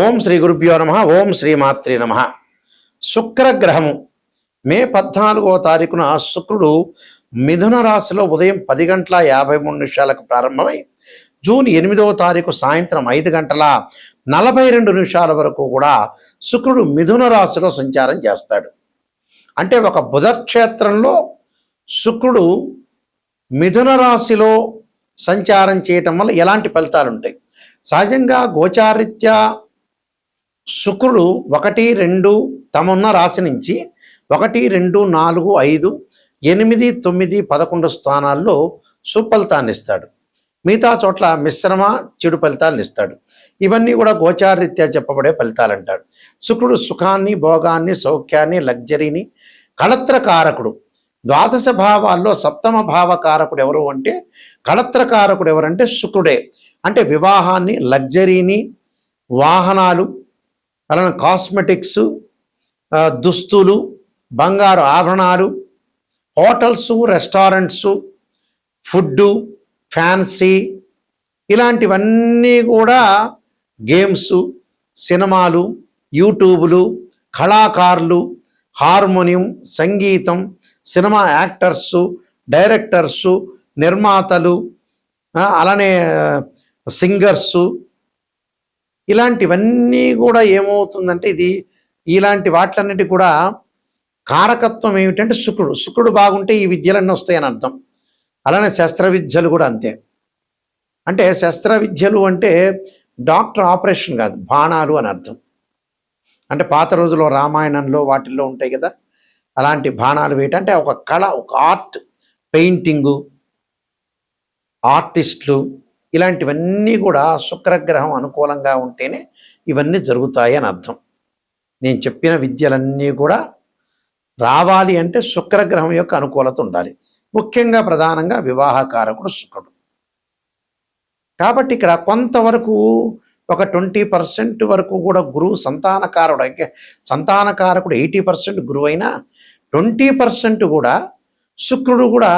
ఓం శ్రీ గురుభ్యో నమ. ఓం శ్రీమాత్రే నమ. శుక్రగ్రహము మే 14వ తారీఖున శుక్రుడు మిథున రాశిలో ఉదయం 10 గంటల 53 నిమిషాలకు ప్రారంభమై జూన్ 8వ తారీఖు సాయంత్రం 5 గంటల 42 నిమిషాల వరకు కూడా శుక్రుడు మిథున రాశిలో సంచారం చేస్తాడు. అంటే ఒక బుధక్షేత్రంలో శుక్రుడు మిథున రాశిలో సంచారం చేయటం వల్ల ఎలాంటి ఫలితాలు ఉంటాయి? సహజంగా గోచారీత్యా శుక్రుడు 1, 2 తమున్న రాశి నుంచి 1, 2, 4, 5, 8, 9, 11 స్థానాల్లో సుఫలితాన్ని ఇస్తాడు. మిగతా చోట్ల మిశ్రమ చెడు ఫలితాలను ఇస్తాడు. ఇవన్నీ కూడా గోచారీత్యా చెప్పబడే ఫలితాలు అంటాడు. శుక్రుడు సుఖాన్ని, భోగాన్ని, సౌఖ్యాన్ని, లగ్జరీని, కళత్రకారకుడు. ద్వాదశ భావాల్లో 7వ భావకారకుడు ఎవరు అంటే కళత్రకారకుడు ఎవరంటే శుక్రుడే. అంటే వివాహాన్ని, లగ్జరీని, వాహనాలు, అలానే కాస్మెటిక్స్, దుస్తులు, బంగారు ఆభరణాలు, హోటల్స్, రెస్టారెంట్స్, ఫుడ్డు, ఫ్యాన్సీ, ఇలాంటివన్నీ కూడా గేమ్స్, సినిమాలు, యూట్యూబులు, కళాకారులు, హార్మోనియం, సంగీతం, సినిమా యాక్టర్సు, డైరెక్టర్సు, నిర్మాతలు, అలానే సింగర్సు, ఇలాంటివన్నీ కూడా ఏమవుతుందంటే ఇలాంటి వాటిలన్నిటి కూడా కారకత్వం ఏమిటంటే శుక్రుడు బాగుంటే ఈ విద్యలన్నీ వస్తాయని అర్థం. అలానే శస్త్ర విద్యలు కూడా అంతే. అంటే శస్త్ర విద్యలు అంటే డాక్టర్ ఆపరేషన్ కాదు, బాణాలు అని అర్థం. అంటే పాత రోజుల్లో రామాయణంలో వాటిల్లో ఉంటాయి కదా, అలాంటి బాణాలు వేయటం. అంటే ఒక కళ, ఒక ఆర్ట్, పెయింటింగు, ఆర్టిస్టులు, ఇలాంటివన్నీ కూడా శుక్రగ్రహం అనుకూలంగా ఉంటేనే ఇవన్నీ జరుగుతాయి అని అర్థం. నేను చెప్పిన విద్యలన్నీ కూడా రావాలి అంటే శుక్రగ్రహం యొక్క అనుకూలత ఉండాలి. ముఖ్యంగా ప్రధానంగా వివాహకారకుడు శుక్రుడు. కాబట్టి ఇక్కడ కొంతవరకు ఒక 20% వరకు కూడా గురువు సంతానకారుడు. సంతానకారకుడు 80% గురువు అయినా 20% కూడా శుక్రుడు కూడా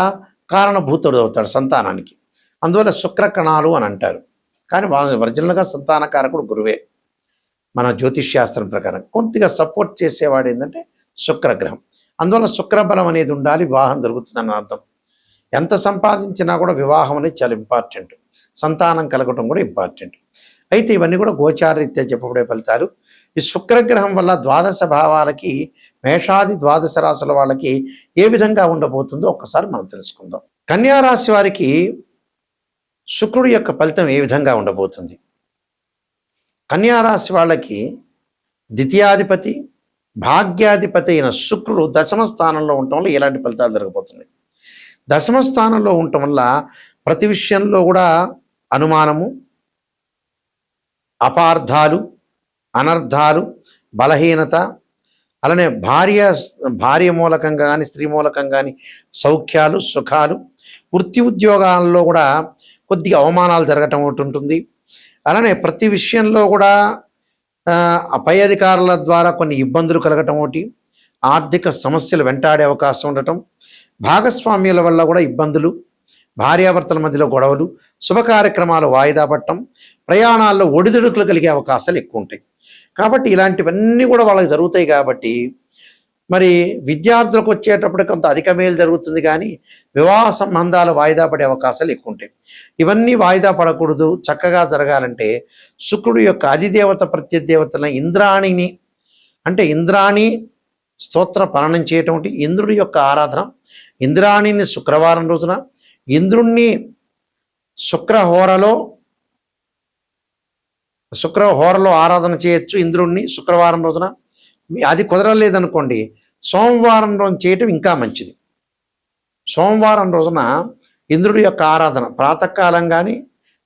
కారణభూతుడు అవుతాడు సంతానానికి. అందువల్ల శుక్రకణాలు అని అంటారు. కానీ ఒరిజినల్గా సంతానకారకుడు గురువే. మన జ్యోతిష్శాస్త్రం ప్రకారం కొద్దిగా సపోర్ట్ చేసేవాడు ఏంటంటే శుక్రగ్రహం. అందువల్ల శుక్రబలం అనేది ఉండాలి, వివాహం జరుగుతుందని అర్థం. ఎంత సంపాదించినా కూడా వివాహం అనేది చాలా ఇంపార్టెంట్, సంతానం కలగటం కూడా ఇంపార్టెంట్. అయితే ఇవన్నీ కూడా గోచారరీత్యా చెప్పబడే ఫలితాలు. ఈ శుక్రగ్రహం వల్ల ద్వాదశ భావాలకి, మేషాది ద్వాదశ రాశుల వాళ్ళకి ఏ విధంగా ఉండబోతుందో ఒక్కసారి మనం తెలుసుకుందాం. కన్యా రాశి వారికి శుక్రుడు యొక్క ఫలితం ఏ విధంగా ఉండబోతుంది? కన్యా రాశి వాళ్ళకి ద్వితీయాధిపతి, భాగ్యాధిపతి అయిన శుక్రుడు దశమ స్థానంలో ఉండటం వల్ల ఎలాంటి ఫలితాలు జరగబోతున్నాయి? దశమ స్థానంలో ఉండటం వల్ల ప్రతి విషయంలో కూడా అనుమానము, అపార్థాలు, అనర్థాలు, బలహీనత, అలానే భార్య మూలకంగా కానీ, స్త్రీ మూలకంగా కానీ సౌఖ్యాలు, సుఖాలు, వృత్తి ఉద్యోగాల్లో కూడా కొద్దిగా అవమానాలు జరగటం ఒకటి ఉంటుంది. అలానే ప్రతి విషయంలో కూడా పై అధికారుల ద్వారా కొన్ని ఇబ్బందులు కలగటం ఒకటి, ఆర్థిక సమస్యలు వెంటాడే అవకాశం ఉండటం, భాగస్వామ్యాల వల్ల కూడా ఇబ్బందులు, భార్యాభర్తల మధ్యలో గొడవలు, శుభ కార్యక్రమాలు వాయిదా పడటం, ప్రయాణాల్లో ఒడిదుడుకులు కలిగే అవకాశాలు ఎక్కువ ఉంటాయి. కాబట్టి ఇలాంటివన్నీ కూడా వాళ్ళకి జరుగుతాయి. కాబట్టి మరి విద్యార్థులకు వచ్చేటప్పుడు కొంత అధిక మేలు జరుగుతుంది, కానీ వివాహ సంబంధాలు వాయిదా పడే అవకాశాలు ఎక్కువ ఉంటాయి. ఇవన్నీ వాయిదా పడకూడదు, చక్కగా జరగాలంటే శుక్రుడు యొక్క అధిదేవత ప్రత్యదేవతల ఇంద్రాణిని, అంటే ఇంద్రాణి స్తోత్ర పఠనం చేయటం, ఇంద్రుడి యొక్క ఆరాధన. ఇంద్రాణిని శుక్రవారం రోజున, ఇంద్రుణ్ణి శుక్రహోరలో ఆరాధన చేయొచ్చు. ఇంద్రుణ్ణి శుక్రవారం రోజున. అది కుదరలేదనుకోండి, సోమవారం రోజు చేయటం ఇంకా మంచిది. సోమవారం రోజున ఇంద్రుడి యొక్క ఆరాధన ప్రాతకాలం కానీ,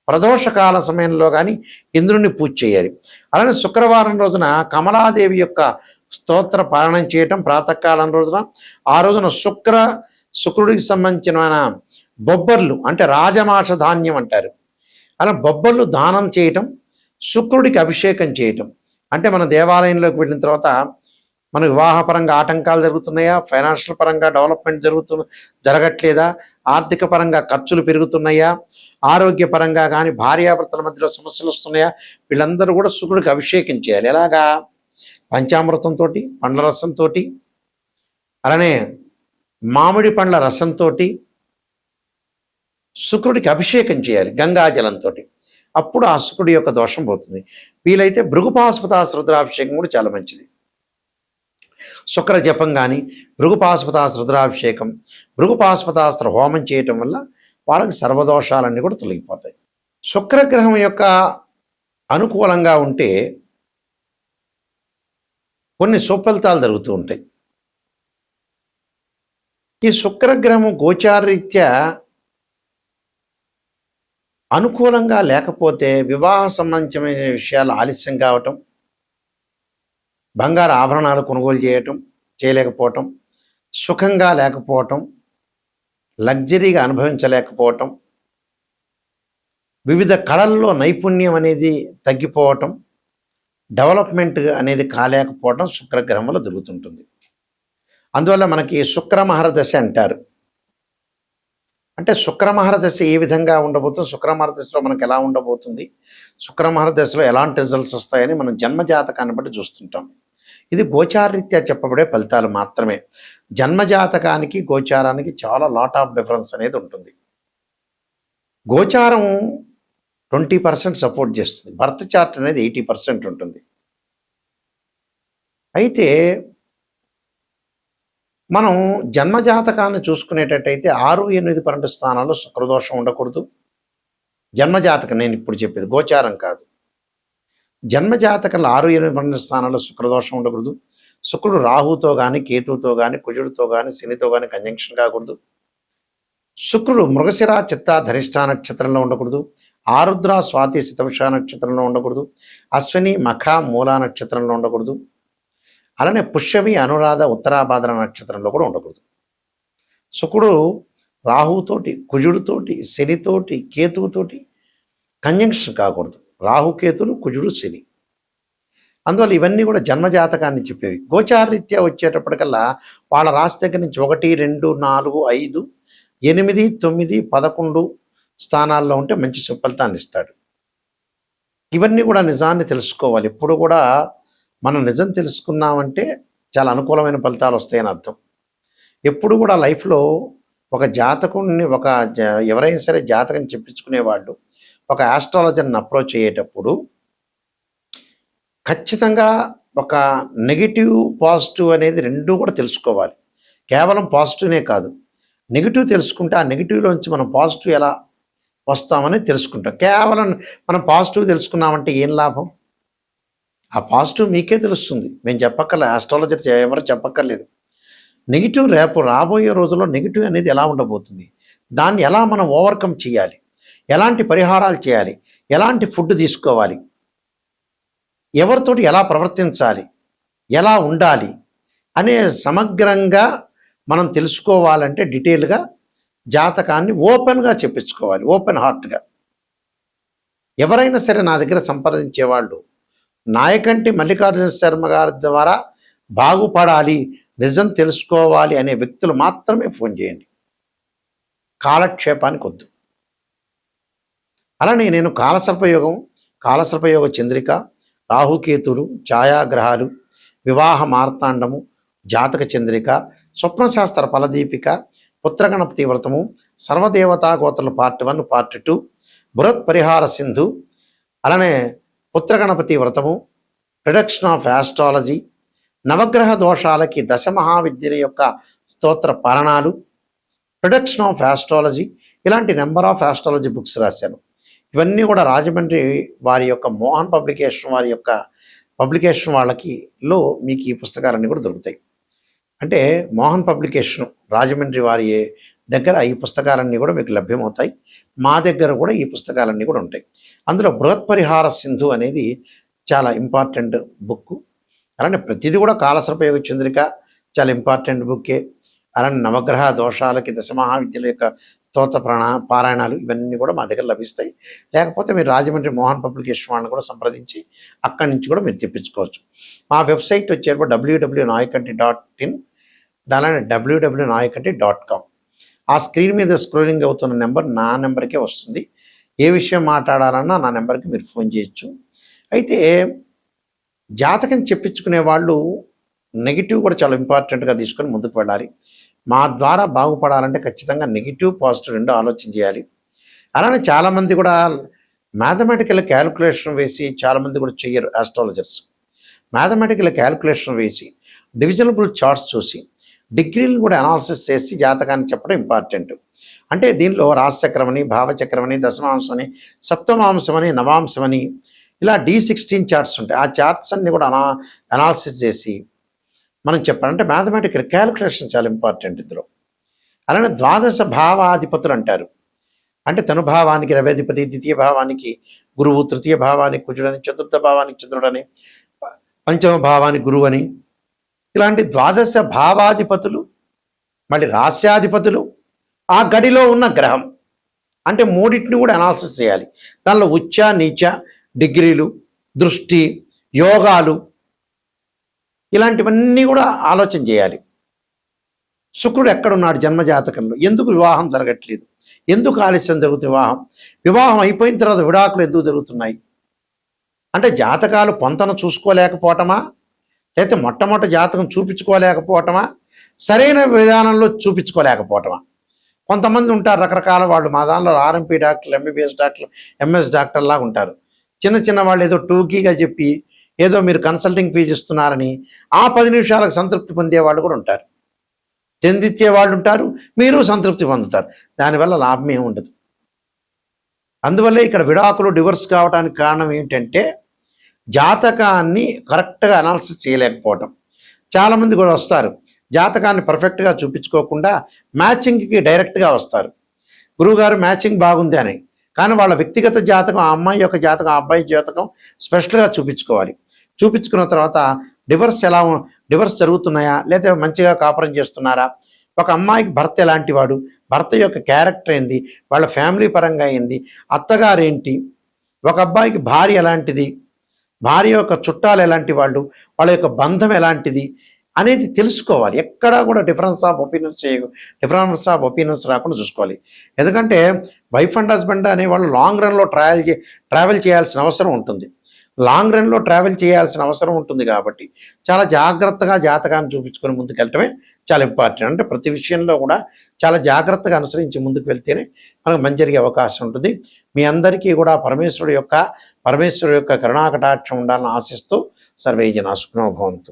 ప్రదోషకాల సమయంలో కానీ ఇంద్రుడిని పూజ చేయాలి. అలానే శుక్రవారం రోజున కమలాదేవి యొక్క స్తోత్ర పారాయణం చేయటం ప్రాతకాలం రోజున. ఆ రోజున శుక్రుడికి సంబంధించిన బొబ్బర్లు, అంటే రాజమాష ధాన్యం అంటారు, అలా బొబ్బర్లు దానం చేయటం, శుక్రుడికి అభిషేకం చేయటం. అంటే మన దేవాలయంలోకి వెళ్ళిన తర్వాత మన వివాహపరంగా ఆటంకాలు జరుగుతున్నాయా, ఫైనాన్షియల్ పరంగా డెవలప్మెంట్ జరగట్లేదా, ఆర్థిక పరంగా ఖర్చులు పెరుగుతున్నాయా, ఆరోగ్యపరంగా కానీ భార్యాభర్తల మధ్యలో సమస్యలు వస్తున్నాయా, వీళ్ళందరూ కూడా శుక్రుడికి అభిషేకం చేయాలి. ఎలాగా? పంచామృతంతో, పండ్ల రసంతో, అలానే మామిడి పండ్ల రసంతో శుక్రుడికి అభిషేకం చేయాలి గంగాజలంతో. అప్పుడు ఆ శుక్రుడి యొక్క దోషం పోతుంది. వీలైతే భృగుపాశుపతాస్త్ర రుద్రాభిషేకం కూడా చాలా మంచిది. శుక్ర జపం కానీ, భృగుపాశుపతాస్త్ర రుద్రాభిషేకం, భృగుపాశుపతాస్త్ర హోమం చేయటం వల్ల వాళ్ళకి సర్వదోషాలన్నీ కూడా తొలగిపోతాయి. శుక్రగ్రహం యొక్క అనుకూలంగా ఉంటే కొన్ని సుఫలితాలు జరుగుతూ ఉంటాయి. ఈ శుక్రగ్రహము గోచారరీత్యా అనుకూలంగా లేకపోతే వివాహ సంబంధించిన విషయాలు ఆలస్యం కావటం, బంగారు ఆభరణాలు కొనుగోలు చేయలేకపోవటం, సుఖంగా లేకపోవటం, లగ్జరీగా అనుభవించలేకపోవటం, వివిధ కళల్లో నైపుణ్యం అనేది తగ్గిపోవటం, డెవలప్మెంట్ అనేది కాలేకపోవటం శుక్రగ్రహం వల్ల జరుగుతుంటుంది. అందువల్ల మనకి శుక్రమహర దశ అంటారు. అంటే శుక్రమహర దశ ఏ విధంగా ఉండబోతుంది, శుక్రమహర దశలో మనకు ఎలా ఉండబోతుంది, శుక్రమహర దశలో ఎలాంటి రిజల్ట్స్ వస్తాయని మనం జన్మజాతకాన్ని బట్టి చూస్తుంటాం. ఇది గోచారరీత్యా చెప్పబడే ఫలితాలు మాత్రమే. జన్మజాతకానికి గోచారానికి చాలా లాట్ ఆఫ్ డిఫరెన్స్ అనేది ఉంటుంది. గోచారం 20% సపోర్ట్ చేస్తుంది, బర్త్ చార్ట్ అనేది 80% ఉంటుంది. అయితే మనం జన్మజాతకాన్ని చూసుకునేటట్టయితే 6, 8, 12 స్థానాల్లో శుక్రదోషం ఉండకూడదు. జన్మజాతకం నేను ఇప్పుడు చెప్పేది, గోచారం కాదు. జన్మజాతకంలో 6, 8, 12 స్థానాల్లో శుక్రదోషం ఉండకూడదు. శుక్రుడు రాహుతో కానీ, కేతువుతో కానీ, కుజుడితో కానీ, శనితో కానీ కంజంక్షన్ కాకూడదు. శుక్రుడు మృగశిర, చిత్త, ధనిష్ట నక్షత్రంలో ఉండకూడదు. ఆరుద్ర, స్వాతి, శతభిష నక్షత్రంలో ఉండకూడదు. అశ్విని, మఖ, మూల నక్షత్రంలో ఉండకూడదు. అలానే పుష్యమి, అనురాధ, ఉత్తరాభాద్ర నక్షత్రంలో కూడా ఉండకూడదు. శుక్రుడు రాహుతోటి, కుజుడితోటి, శనితోటి, కేతువుతోటి కంజంక్షన్ కాకూడదు. రాహుకేతులు, కుజుడు, శని. అందువల్ల ఇవన్నీ కూడా జన్మజాతకాన్ని చెప్పేవి. గోచారరీత్యా వచ్చేటప్పటికల్లా వాళ్ళ రాశి దగ్గర నుంచి 1, 2, 4, 5, 8, 9, 11 స్థానాల్లో ఉంటే మంచి సుఫలితాన్ని ఇస్తాడు. ఇవన్నీ కూడా నిజాన్ని తెలుసుకోవాలి. ఎప్పుడు కూడా మనం నిజం తెలుసుకున్నామంటే చాలా అనుకూలమైన ఫలితాలు వస్తాయని అర్థం. ఎప్పుడు కూడా లైఫ్లో ఒక జాతకుడిని, ఎవరైనా సరే జాతకం చెప్పించుకునేవాళ్ళు ఒక ఆస్ట్రాలజర్ని అప్రోచ్ అయ్యేటప్పుడు ఖచ్చితంగా ఒక నెగిటివ్, పాజిటివ్ అనేది రెండూ కూడా తెలుసుకోవాలి. కేవలం పాజిటివ్నే కాదు, నెగిటివ్ తెలుసుకుంటే ఆ నెగిటివ్లోంచి మనం పాజిటివ్ ఎలా వస్తామని తెలుసుకుంటాం. కేవలం మనం పాజిటివ్ తెలుసుకున్నామంటే ఏం లాభం? ఆ పాజిటివ్ మీకే తెలుస్తుంది, మేము చెప్పక్కర్లేదు, ఆస్ట్రాలజర్ ఎవరు చెప్పక్కర్లేదు. నెగిటివ్ రేపు రాబోయే రోజుల్లో నెగిటివ్ అనేది ఎలా ఉండబోతుంది, దాన్ని ఎలా మనం ఓవర్కమ్ చేయాలి, ఎలాంటి పరిహారాలు చేయాలి, ఎలాంటి ఫుడ్ తీసుకోవాలి, ఎవరితోటి ఎలా ప్రవర్తించాలి, ఎలా ఉండాలి అనే సమగ్రంగా మనం తెలుసుకోవాలంటే డీటెయిల్గా జాతకాన్ని ఓపెన్గా చెప్పించుకోవాలి, ఓపెన్ హార్ట్గా. ఎవరైనా సరే నా దగ్గర సంప్రదించేవాళ్ళు నాయకంటి మల్లికార్జున శర్మ గారి ద్వారా బాగుపడాలి, నిజం తెలుసుకోవాలి అనే వ్యక్తులు మాత్రమే ఫోన్ చేయండి, కాలక్షేపానికి వద్దు. అలానే నేను కాలసర్పయోగ చంద్రిక, రాహుకేతులు, ఛాయాగ్రహాలు, వివాహ మార్తాండము, జాతక చంద్రిక, స్వప్నశాస్త్ర ఫలదీపిక, పుత్రగణపతి వ్రతము, సర్వదేవతా గోత్రుల పార్ట్ 1, పార్ట్ 2, బృహత్ పరిహార సింధు, అలానే పుత్రగణపతి వ్రతము, ప్రిడక్షన్ ఆఫ్ ఆస్ట్రాలజీ, నవగ్రహ దోషాలకి దశమహావిద్యల యొక్క స్తోత్ర పారణాలు, ప్రిడక్షన్ ఆఫ్ ఆస్ట్రాలజీ, ఇలాంటి నెంబర్ ఆఫ్ ఆస్ట్రాలజీ బుక్స్ రాశాను. ఇవన్నీ కూడా రాజమండ్రి వారి యొక్క మోహన్ పబ్లికేషన్ వారి యొక్క పబ్లికేషన్ వాళ్ళకిలో మీకు ఈ పుస్తకాలన్నీ కూడా దొరుకుతాయి. అంటే మోహన్ పబ్లికేషన్ రాజమండ్రి వారి దగ్గర ఈ పుస్తకాలన్నీ కూడా మీకు లభ్యమవుతాయి. మా దగ్గర కూడా ఈ పుస్తకాలన్నీ కూడా ఉంటాయి. అందులో బృహత్ పరిహార సింధు అనేది చాలా ఇంపార్టెంట్ బుక్. అలానే ప్రతిదీ కూడా కాలసర్పయోగ చంద్రిక చాలా ఇంపార్టెంట్ బుక్కే. అలానే నవగ్రహ దోషాలకి దశమహావిద్యల యొక్క పారాయణాలు ఇవన్నీ కూడా మా దగ్గర లభిస్తాయి. లేకపోతే మీరు రాజమండ్రి మోహన్ పబ్లికేషన్ వాళ్ళని కూడా సంప్రదించి అక్కడి నుంచి కూడా మీరు తెప్పించుకోవచ్చు. మా వెబ్సైట్ వచ్చేటప్పుడు www.nayakanti.in, అలానే www.nayakanti.com. ఆ స్క్రీన్ మీద స్క్రోలింగ్ అవుతున్న నెంబర్ నా నెంబర్కే వస్తుంది. ఏ విషయం మాట్లాడాలన్నా నా నెంబర్కి మీరు ఫోన్ చేయొచ్చు. అయితే జాతకం చెప్పించుకునే వాళ్ళు నెగిటివ్ కూడా చాలా ఇంపార్టెంట్గా తీసుకొని ముందుకు వెళ్ళాలి. మా ద్వారా బాగుపడాలంటే ఖచ్చితంగా నెగిటివ్ పాజిటివ్ రెండు ఆలోచన చేయాలి. అలానే చాలామంది కూడా మ్యాథమెటికల్ క్యాలిక్యులేషన్ వేసి చాలామంది కూడా చెయ్యరు. ఆస్ట్రాలజర్స్ మ్యాథమెటికల్ క్యాలిక్యులేషన్ వేసి డివిజనబుల్ చార్ట్స్ చూసి డిగ్రీలను కూడా అనాలిసిస్ చేసి జాతకాన్ని చెప్పడం ఇంపార్టెంట్. అంటే దీనిలో రాశిచక్రమని, భావచక్రమని, దశమాంశమని, సప్తమాంశమని, నవాంశమని ఇలా D16 చార్ట్స్ ఉంటాయి. ఆ చార్ట్స్ అన్ని కూడా అనాలిసిస్ చేసి మనం చెప్పాలంటే మ్యాథమెటికల్ క్యాలిక్యులేషన్ చాలా ఇంపార్టెంట్ ఇందులో. అలానే ద్వాదశ భావాధిపతులు అంటారు. అంటే తనుభావానికి రవ్యాధిపతి, ద్వితీయ భావానికి గురువు, తృతీయ భావానికి కుజుడని, చతుర్థ భావానికి చంద్రుడని, పంచమ భావానికి గురువు అని, ఇలాంటి ద్వాదశ భావాధిపతులు, మళ్ళీ రాస్యాధిపతులు, ఆ గడిలో ఉన్న గ్రహం అంటే మూడింటిని కూడా అనాలిసిస్ చేయాలి. దానిలో ఉచ్చ, నీచ, డిగ్రీలు, దృష్టి, యోగాలు ఇలాంటివన్నీ కూడా ఆలోచన చేయాలి. శుక్రుడు ఎక్కడున్నాడు జన్మజాతకంలో, ఎందుకు వివాహం జరగట్లేదు, ఎందుకు ఆలస్యం జరుగుతుంది వివాహం అయిపోయిన తర్వాత విడాకులు ఎందుకు జరుగుతున్నాయి అంటే జాతకాలు పొంతన చూసుకోలేకపోవటమా, లేకపోతే మొట్టమొదటి జాతకం చూపించుకోలేకపోవటమా, సరైన విధానంలో చూపించుకోలేకపోవటమా. కొంతమంది ఉంటారు రకరకాల వాళ్ళు, మా దానిలో RMP డాక్టర్లు, MBBS డాక్టర్లు, MS డాక్టర్ లాగా ఉంటారు. చిన్న చిన్న వాళ్ళు ఏదో టూకీగా చెప్పి ఏదో మీరు కన్సల్టింగ్ ఫీజు ఇస్తున్నారని ఆ 10 నిమిషాలకు సంతృప్తి పొందే వాళ్ళు కూడా ఉంటారు. చెందిచ్చే వాళ్ళు ఉంటారు, మీరు సంతృప్తి పొందుతారు. దానివల్ల లాభం ఏమి ఉండదు. అందువల్లే ఇక్కడ విడాకులు, డివోర్స్ కావడానికి కారణం ఏంటంటే జాతకాన్ని కరెక్ట్గా అనాలిసిస్ చేయలేకపోవటం. చాలామంది కూడా వస్తారు జాతకాన్ని పర్ఫెక్ట్గా చూపించుకోకుండా మ్యాచింగ్కి డైరెక్ట్గా వస్తారు. గురువుగారు మ్యాచింగ్ బాగుంది అని, కానీ వాళ్ళ వ్యక్తిగత జాతకం, ఆ అమ్మాయి యొక్క జాతకం, ఆ అబ్బాయి జాతకం స్పెషల్గా చూపించుకోవాలి. చూపించుకున్న తర్వాత డివర్స్ జరుగుతున్నాయా, లేదా మంచిగా కాపురం చేస్తున్నారా, ఒక అమ్మాయికి భర్త ఎలాంటి వాడు, భర్త యొక్క క్యారెక్టర్ ఏంది, వాళ్ళ ఫ్యామిలీ పరంగా ఏంది, అత్తగారేంటి, ఒక అబ్బాయికి భార్య ఎలాంటిది, భార్య యొక్క చుట్టాలు ఎలాంటి వాళ్ళు, వాళ్ళ యొక్క బంధం ఎలాంటిది అనేది తెలుసుకోవాలి. ఎక్కడా కూడా డిఫరెన్స్ ఆఫ్ ఒపీనియన్స్ రాకుండా చూసుకోవాలి. ఎందుకంటే వైఫ్ అండ్ హస్బెండ్ అనేవాళ్ళు లాంగ్ రన్లో ట్రావెల్ చేయాల్సిన అవసరం ఉంటుంది. కాబట్టి చాలా జాగ్రత్తగా జాతకాన్ని చూపించుకొని ముందుకెళ్ళటమే చాలా ఇంపార్టెంట్. అంటే ప్రతి విషయంలో కూడా చాలా జాగ్రత్తగా అనుసరించి ముందుకు వెళ్తేనే మనకు మంచి జరిగే అవకాశం ఉంటుంది. మీ అందరికీ కూడా పరమేశ్వరుడు యొక్క కరుణాకటాక్షం ఉండాలని ఆశిస్తూ సర్వే జనా సుఖినో భవంతు.